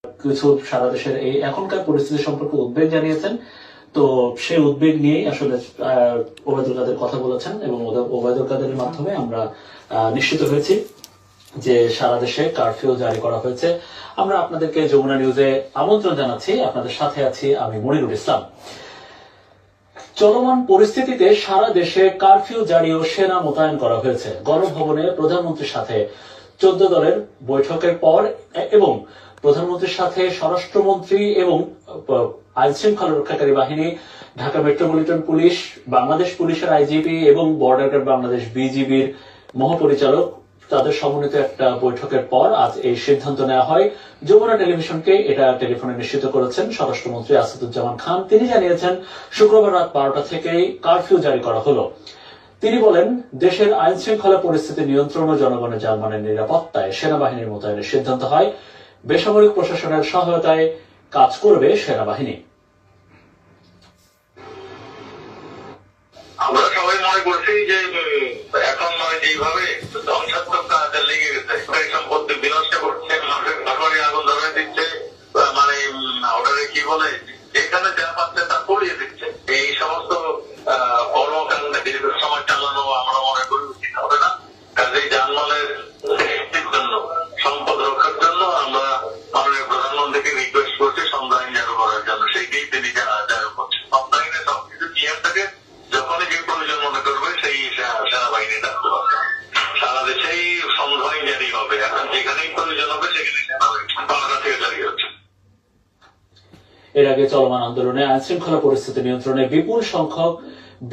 কিছু সারা দেশের এই এখনকার পরিস্থিতি সম্পর্কে উদ্বেগ জানিয়েছেন। তো সেই উদ্বেগ নিয়েই আসলে ওবায়দুল কাদের কথা বলেছেন এবং ওবায়দুল কাদেরের মাধ্যমে আমরা নিশ্চিত হয়েছি যে সারা দেশে কারফিউ জারি করা হয়েছে। আমরা আপনাদেরকে যমুনা নিউজে আমন্ত্রণ জানাচ্ছি, আপনাদের সাথে আছি আমি মনিরুল ইসলাম। চলমান পরিস্থিতিতে সারা দেশে কারফিউ জারি ও সেনা মোতায়েন করা হয়েছে। গণভবনে প্রধানমন্ত্রীর সাথে 14 দলের বৈঠকের পর এবং প্রধানমন্ত্রীর সাথে স্বরাষ্ট্রমন্ত্রী এবং আইন শৃঙ্খলা রক্ষাকারী বাহিনী, ঢাকা মেট্রোপলিটন পুলিশ, বাংলাদেশ পুলিশের আইজিপি এবং বর্ডার গার্ড বাংলাদেশ বিজিবির মহাপরিচালক তাদের সমন্বিত একটা বৈঠকের পর আজ এই সিদ্ধান্ত নেওয়া হয়। যমুনা টেলিভিশনকে এটা টেলিফোনে নিশ্চিত করেছেন স্বরাষ্ট্রমন্ত্রী আসাদুজ্জামান খান। তিনি জানিয়েছেন শুক্রবার রাত 12টা থেকেই কারফিউ জারি করা হলো। তিনি বলেন, দেশের আইন শৃঙ্খলা পরিস্থিতি নিয়ন্ত্রণ ও জনগণের জানমালের নিরাপত্তায় সেনাবাহিনীর মোতায়েনের সিদ্ধান্ত হয়। বেসামরিক প্রশাসনের সহায়তায় কাজ করবে সেনাবাহিনী। আমরা সবাই মনে করছি যে এখন যেভাবে ধ্বংসাত্মক কাজে লেগে গেছে, সম্পত্তি বিনষ্ট করছে, মানুষের ঘরে আগুন ধরে দিচ্ছে, মানে ওটাকে কি বলে, যেখানে যা পাচ্ছে তা পড়িয়ে দিচ্ছে, এই সমস্ত কর্মকাণ্ডে দীর্ঘ সময় চালানো আমরা মনে করি উচিত হবে না। কাজেই জানমালের জন্য, সম্পদ রক্ষার জন্য আমরা মাননীয় প্রধানমন্ত্রীকে রিকোয়েস্ট করছি সংবিধান জারি করার জন্য। সেইটাই তিনি জারি করছেন। সংবিধানে সবকিছু নিয়ে থাকে, যখনই যে প্রয়োজন মনে করবে সেই সেনাবাহিনী ডাকতে পারবে। সারা দেশেই সংবিধান জারি হবে, এখন যেখানেই প্রয়োজন হবে সেখানে সেনাবাহিনী থেকে জারি হচ্ছে। এর আগে চলমান আন্দোলনে আইন শৃঙ্খলা পরিস্থিতি নিয়ন্ত্রণে বিপুল সংখ্যক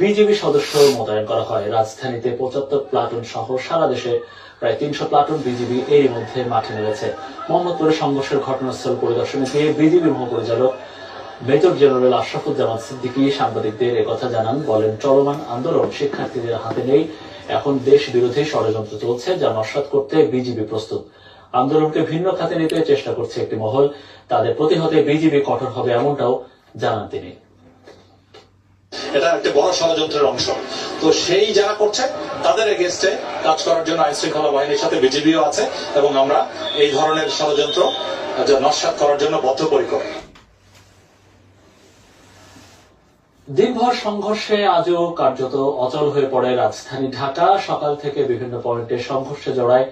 বিজিবি সদস্য মোতায়েন করা হয়। রাজধানীতে 75 প্লাটুন সহ সারা দেশে প্রায় 300 প্লাটুন বিজিবি এরই মধ্যে মাঠে নেমেছে। মোহাম্মদপুরে সংঘর্ষের ঘটনাস্থল পরিদর্শনে গিয়ে বিজিবি মহাপরিচালক মেজর জেনারেল আশরাফুজ্জামান সিদ্দিকী সাংবাদিকদের একথা জানান। বলেন, চলমান আন্দোলন শিক্ষার্থীদের হাতে নেই, এখন দেশ বিরোধী ষড়যন্ত্র চলছে, যা নস্যাৎ করতে বিজিবি প্রস্তুত। আন্দোলনকে ভিন্ন খাতে নিতে চেষ্টা করছে একটি মহল, তাদের প্রতিহতে বিজিবি কঠোর হবে এমনটাও জানান তিনি। এটা একটা বড় ষড়যন্ত্রের অংশ। তো সেই যারা করছে তাদের এগেইনস্টে কাজ করার জন্য আইন শৃঙ্খলা বাহিনীর সাথে বিজিবিও আছে এবং আমরা এই ধরনের ষড়যন্ত্র নস্যাৎ করার জন্য বদ্ধপরিকর। দিনভর সংঘর্ষে আজও কার্যত অচল হয়ে পড়ে রাজধানী ঢাকা। সকাল থেকে বিভিন্ন পয়েন্টে সংঘর্ষে জড়ায়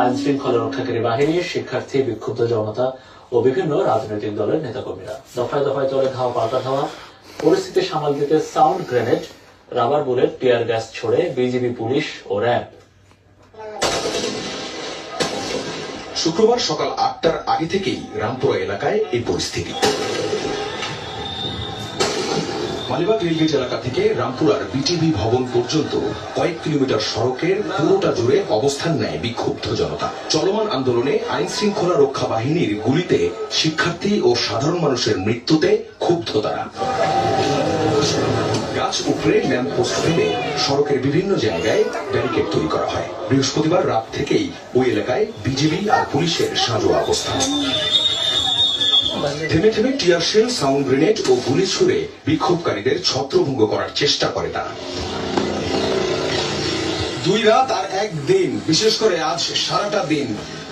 আইন শৃঙ্খলা রক্ষাকারী বাহিনী, শিক্ষার্থী, বিক্ষুব্ধ জনতা ও বিভিন্ন রাজনৈতিক দলের নেতাকর্মীরা। দফায় দফায় চলে ধাওয়া পাল্টা ধাওয়া। পরিস্থিতি সামাল দিতে sound grenade, rubber bullet, tear gas ছোড়ে বিজিবি, পুলিশ ও র্যাব। শুক্রবার সকাল 8টার আগে থেকেই রামপুরা এলাকায় এই পরিস্থিতি। মালিবাগ রেলগেট এলাকা থেকে রামপুরার বিটিভি ভবন পর্যন্ত কয়েক কিলোমিটার সড়কের পুরোটা জুড়ে অবস্থান নেয় বিক্ষুব্ধ জনতা। চলমান আন্দোলনে আইন শৃঙ্খলা রক্ষা বাহিনীর গুলিতে শিক্ষার্থী ও সাধারণ মানুষের মৃত্যুতে ক্ষুব্ধ তারা। গাছ উপড়ে ল্যাম্পপোস্ট ফেলে সড়কের বিভিন্ন জায়গায় ব্যারিকেড তৈরি করা হয়। বৃহস্পতিবার রাত থেকেই ওই এলাকায় বিজিবি আর পুলিশের সাঁজোয়া অবস্থান। থেমে থেমে টিয়ার শেল, সাউন্ড গ্রেনেড ও গুলি ছুড়ে বিক্ষোভকারীদের ছত্রভঙ্গ করার চেষ্টা করে তারা। 2 রাত আর 1 দিন, বিশেষ করে আজ সারাটা দিন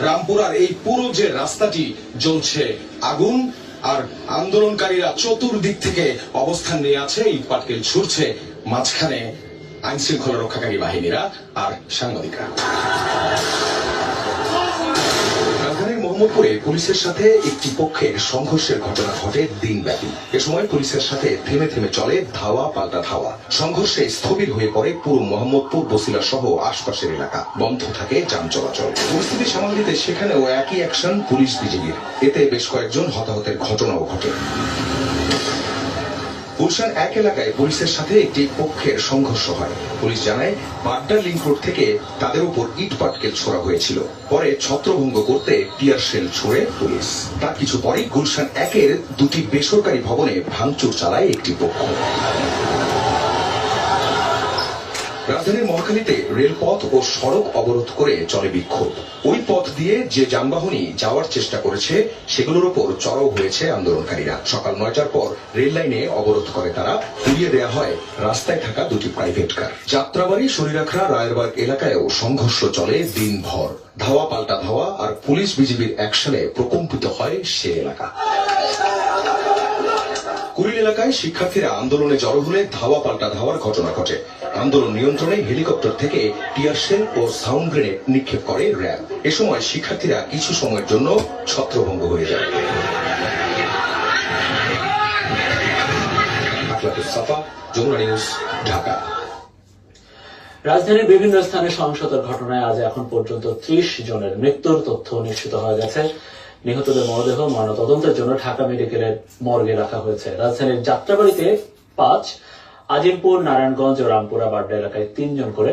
রামপুরার এই পুরো যে রাস্তাটি জ্বলছে আগুন, আর আন্দোলনকারীরা চতুর্দিক থেকে অবস্থান নিয়ে আছে, ইট পাটকেল ছুড়ছে, মাঝখানে আইন শৃঙ্খলা রক্ষাকারী বাহিনীরা আর সাংবাদিকরা। মোহাম্মদপুরে পুলিশের সাথে একটি পক্ষের সংঘর্ষের ঘটনা ঘটে দিনব্যাপী। এ সময় পুলিশের সাথে থেমে থেমে চলে ধাওয়া পাল্টা ধাওয়া। সংঘর্ষে স্থবির হয়ে পড়ে পুরো মোহাম্মদপুর, বসিলা সহ আশপাশের এলাকা। বন্ধ থাকে যান চলাচল। পরিস্থিতি সামাল দিতে সেখানেও একই অ্যাকশন পুলিশ বিজিবির। এতে বেশ কয়েকজন হতাহতের ঘটনাও ঘটে। গুলশান 1 এলাকায় পুলিশের সাথে একটি পক্ষের সংঘর্ষ হয়। পুলিশ জানায়, বাড্ডা লিংক রোড থেকে তাদের উপর ইট পাটকেল ছোড়া হয়েছিল। পরে ছত্রভঙ্গ করতে টিয়ার শেল ছুড়ে পুলিশ। তার কিছু পরেই গুলশান 1-এর 2টি বেসরকারি ভবনে ভাঙচুর চালায় একটি পক্ষ। রাজধানীর মহাখালীতে রেলপথ ও সড়ক অবরোধ করে চলে বিক্ষোভ। ওই পথ দিয়ে যে যানবাহনই যাওয়ার চেষ্টা করেছে সেগুলোর উপর চড়াও হয়েছে আন্দোলনকারীরা। সকাল 9টার পর রেল লাইনে অবরোধ করে তারা। পুড়িয়ে দেওয়া হয় রাস্তায় থাকা 2টি প্রাইভেট কার। যাত্রাবাড়ি, শরীরাখড়া, রায়েরবাগ এলাকায়ও সংঘর্ষ চলে দিনভর। ধাওয়া পাল্টা ধাওয়া আর পুলিশ বিজিবির অ্যাকশনে প্রকম্পিত হয় সে এলাকা। কুড়িল এলাকায় শিক্ষার্থীরা আন্দোলনে জড়ো হলে ধাওয়া পাল্টা ধাওয়ার ঘটনা ঘটে। আন্দোলন নিয়ন্ত্রণে হেলিকপ্টার থেকে টিয়ার শেল ও সাউন্ড গ্রেনেড নিক্ষেপ করে র্যাব। এ সময় শিক্ষার্থীরা কিছু সময়ের জন্য ছত্রভঙ্গ হয়ে যায়। সাফা, যমুনা নিউজ, ঢাকা। রাজধানীর বিভিন্ন স্থানে সহিংসতার ঘটনায় আজ এখন পর্যন্ত 30 জনের মৃত্যুর তথ্য নিশ্চিত হয়ে গেছে। নিহতদের মরদেহ ময়নাতদন্তের জন্য ঢাকা মেডিকেলের মর্গে রাখা হয়েছে। রাজধানীর যাত্রাবাড়িতে 5, আজিমপুর, নারায়ণগঞ্জ ও রামপুরা বাড্ডা এলাকায় 3 জন করে,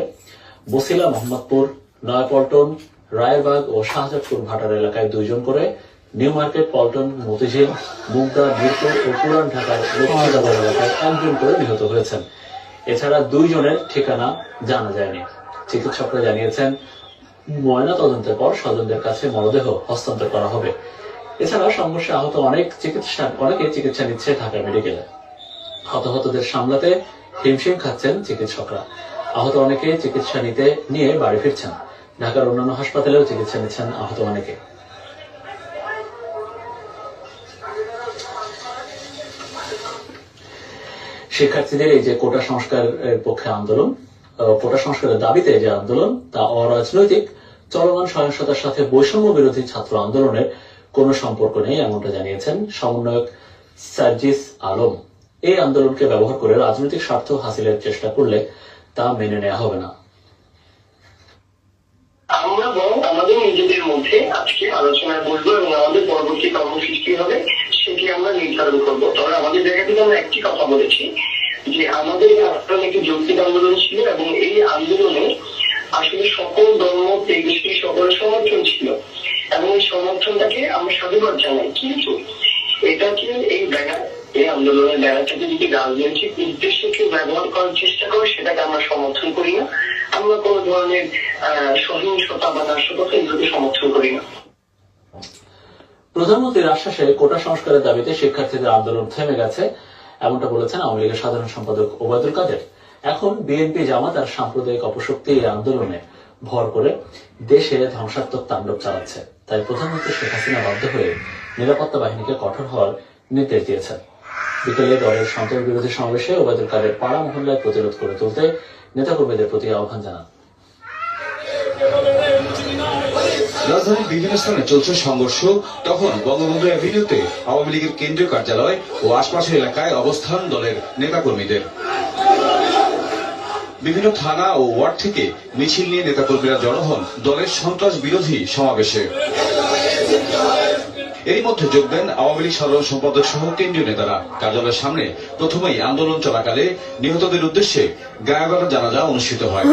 বসিলা, মোহাম্মদপুর, নয়াপল্টন, রায়েরবাগ ও শাহজাদপুর ভাটার এলাকায় 2 জন করে, নিউ মার্কেট, পল্টন, মতিঝিল, মুগদা, মিরপুর ও পুরান ঢাকার লক্ষ্মীনগর এলাকায় 1 জন করে নিহত হয়েছেন। এছাড়া 2 জনের ঠিকানা জানা যায়নি। চিকিৎসকরা জানিয়েছেন ময়না তদন্তের পর স্বজনদের কাছে মরদেহ হস্তান্তর করা হবে। এছাড়া সংঘর্ষে আহত অনেকে চিকিৎসা নিচ্ছে ঢাকা মেডিকেলে। হতাহতদের সামলাতে হিমশিম খাচ্ছেন চিকিৎসকরা। আহত অনেকে চিকিৎসা নিয়ে বাড়ি ফিরছেন। ঢাকার অন্যান্য হাসপাতালেও চিকিৎসা নিচ্ছেন আহত অনেকে। শিক্ষার্থীদের এই যে কোটা সংস্কারের পক্ষে আন্দোলন, কোটা সংস্কারের দাবিতে যে আন্দোলন, তা অরাজনৈতিক। চলমান সহিংসতার সাথে বৈষম্য বিরোধী ছাত্র আন্দোলনের কোনো সম্পর্ক নেই, এমনটা জানিয়েছেন সমন্বয়ক সার্জিস আলম। এই আন্দোলনকে ব্যবহার করে রাজনৈতিক স্বার্থ হাসিলের চেষ্টা করলে তা মেনে নেওয়া হবে না। আমরা বরং আমাদের নিজেদের মধ্যে আজকে আলোচনায় বলবো এবং আমাদের পরবর্তী কর্মসূচি হবে সেটি আমরা নির্ধারণ করবো। তবে আমাদের জায়গা থেকে আমরা একটি কথা বলেছি যে আমাদের আন্দোলন একটি যৌক্তিক আন্দোলন ছিল এবং এই আন্দোলনে আসলে সকল ধর্ম তেজস্বী সকলের সমর্থন ছিল এবং এই সমর্থনটাকে আমরা সাধুবাদ জানাই। কিন্তু এটাকে এই আন্দোলনের ব্যানারটাকে যদি রাজনৈতিক উদ্দেশ্যে কেউ ব্যবহার করার চেষ্টা করে সেটাকে আমরা সমর্থন করি না। আমরা কোন ধরনের সহিংসতা বা নাশকতা এগুলোকে সমর্থন করি না। প্রধানমন্ত্রীর আশ্বাসে কোটা সংস্কারের দাবিতে শিক্ষার্থীদের আন্দোলন থেমে গেছে, এমনটা বলেছেন আওয়ামী লীগের সাধারণ সম্পাদক ওবায়দুল কাদের। এখন বিএনপি, জামাত আর সাম্প্রদায়িক অপশক্তি এই আন্দোলনে ভর করে দেশে ধ্বংসাত্মক তাণ্ডব চালাচ্ছে। তাই প্রধানমন্ত্রী শেখ হাসিনা বাধ্য হয়ে নিরাপত্তা বাহিনীকে কঠোর হওয়ার নির্দেশ দিয়েছেন। বিকেলে দলের সন্ত্রাস বিরোধী সমাবেশে ওবায়দুল কাদের পাড়া মহল্লায় প্রতিরোধ করে তুলতে নেতাকর্মীদের প্রতি আহ্বান জানান। রাজধানীর বিভিন্ন স্থানে চলছে সংঘর্ষ। তখন বঙ্গবন্ধু অ্যাভিনিউতে আওয়ামী লীগের কেন্দ্রীয় কার্যালয় ও আশপাশের এলাকায় অবস্থান দলের নেতাকর্মীদের। বিভিন্ন থানা ও ওয়ার্ড থেকে মিছিল নিয়ে নেতাকর্মীরা জড়ো হন দলের সন্ত্রাস বিরোধী সমাবেশে। এরই মধ্যে যোগ দেন আওয়ামী লীগ সাধারণ সম্পাদক সহ কেন্দ্রীয় নেতারা। কার্যালয়ের সামনে প্রথমেই আন্দোলন চলাকালে নিহতদের উদ্দেশ্যে গায়েবাড়া জানাজা অনুষ্ঠিত হয়।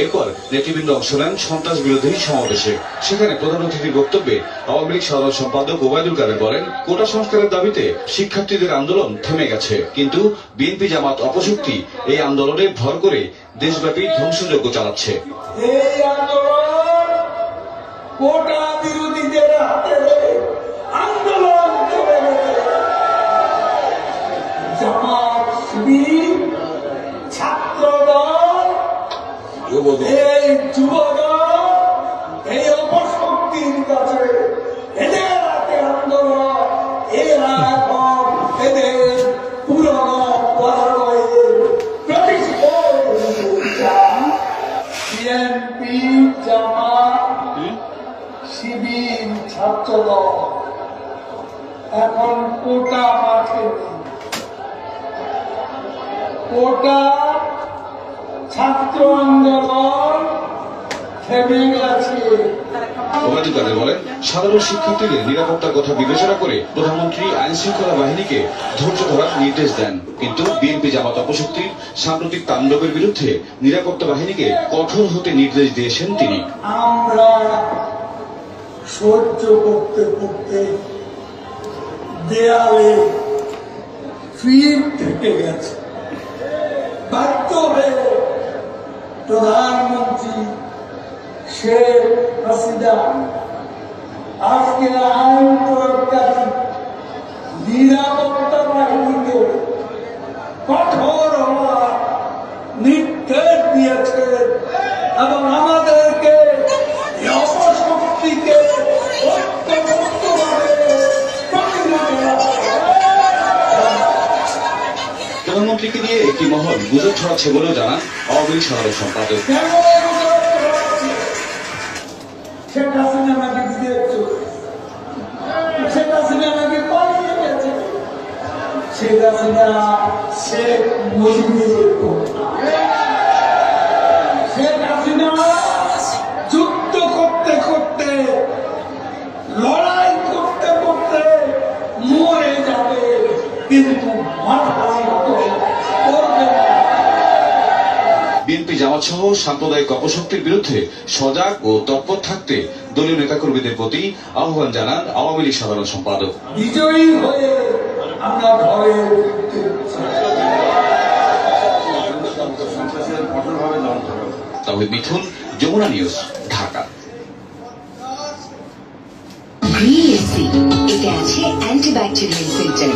এরপর নেতৃবৃন্দ অংশ নেন সন্ত্রাস বিরোধী সমাবেশে। সেখানে প্রধান অতিথির বক্তব্যে আওয়ামী লীগ সাধারণ সম্পাদক ওবায়দুল কাদের বলেন, কোটা সংস্কারের দাবিতে শিক্ষার্থীদের আন্দোলন থেমে গেছে, কিন্তু বিএনপি, জামাত অপশক্তি এই আন্দোলনে ভর করে দেশব্যাপী ধ্বংসযজ্ঞ চালাচ্ছে। এই আন্দোলন কোটা বিরোধীদের হাতে আন্দোলন করে জামাত, শিবির, ছাত্রদল, এই যুবদল, এই অপশক্তির কাছে এদের হাতে আন্দোলন। এরা এখন এদের পুরনো পরাজয়ের বিএনপি, জামাত, শিবির, ছাত্রদল এখন কোটা মাঠে নেই। কোটা ছাত্র আন্দোলন থেমে গেছে। ওবায়দুল কাদের বলেন, সাধারণ শিক্ষার্থীদের নিরাপত্তার কথা বিবেচনা করে প্রধানমন্ত্রী আইন শৃঙ্খলা বাহিনীকে ধৈর্য ধরার নির্দেশ দেন, কিন্তু বিএনপি, জামাত অপশক্তির সাম্প্রতিক তাণ্ডবের বিরুদ্ধে নিরাপত্তা বাহিনীকে কঠোর হতে নির্দেশ দিয়েছেন তিনি। আমরা সহ্য করতে করতে দেয়ালে ফিট থেকে গেছে। বাধ্য হয়ে প্রধানমন্ত্রী শেখ হাসিনা আজকে আইন প্রয়োগকারী নিরাপত্তা বাহিনীকে কঠোর হওয়ার নির্দেশ দিয়েছে এবং আমাদেরকে বিএনপিকে নিয়ে একটি মহল গুজব ছড়াচ্ছে বলেও জানান আওয়ামী লীগ সাধারণ সম্পাদক। কেন শেখ হাসিনা আমাকে দিয়েছ, শেখ হাসিনা আমাকে পালিয়ে গেছে, শেখ হাসিনা শেখ মুজিবের কন্যা। শেখ হাসিনা যুদ্ধ করতে করতে, লড়াই করতে করতে মরে যাবে, কিন্তু মাথায় করবে না। বিএনপি জামাত সহ সাম্প্রদায়িক অপশক্তির বিরুদ্ধে সজাগ ও তৎপর থাকতে দলীয় নেতাকর্মীদের প্রতি আহ্বান জানান আওয়ামী লীগ সাধারণ সম্পাদক। বিজয়ী হয়ে আমরা ঘরে Tahid Mithun, Jamuna news, Dhaka. Green AC, এতে আছে অ্যান্টিব্যাকটেরিয়াল ফিল্টার।